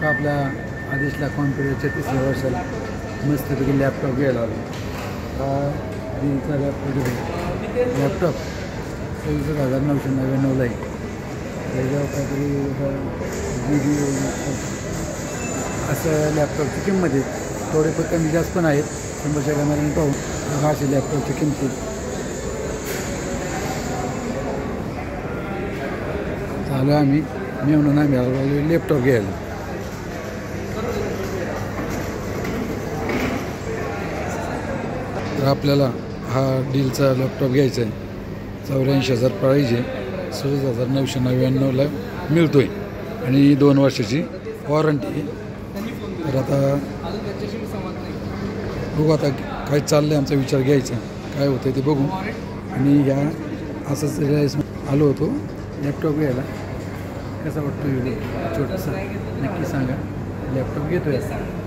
का आपल्या आदेशला कॉम्प्युटरच्या 3ऱ्या वर्षाला मस्तपैकी लॅपटॉप घ्यायला आलो. हा डीलचा लॅपटॉप 26,999ला आहे. त्याच्यावर काहीतरी असं लॅपटॉपची किंमत आहे. थोडे पण कमी जास्त पण आहेत. 100च्या कॅमेऱ्याने पाहून अशी लॅपटॉपची किंमत चालू आम्ही म्हणून आम्ही लॅपटॉप घ्यायला. तर आपल्याला हा डीलचा लॅपटॉप घ्यायचा आहे. 84,000 प्राईज आहे. 26,999ला मिळतो आहे आणि 2 वर्षाची वॉरंटी आहे. तर आता बघू आता काय चाललं आहे. आमचा विचार घ्यायचा काय होतं ते बघू. आणि ह्या असंच आलो होतो लॅपटॉप घ्यायला. कसा वाटतो व्हिडिओ छोटासा नक्की सांगा. लॅपटॉप घेतो आहे.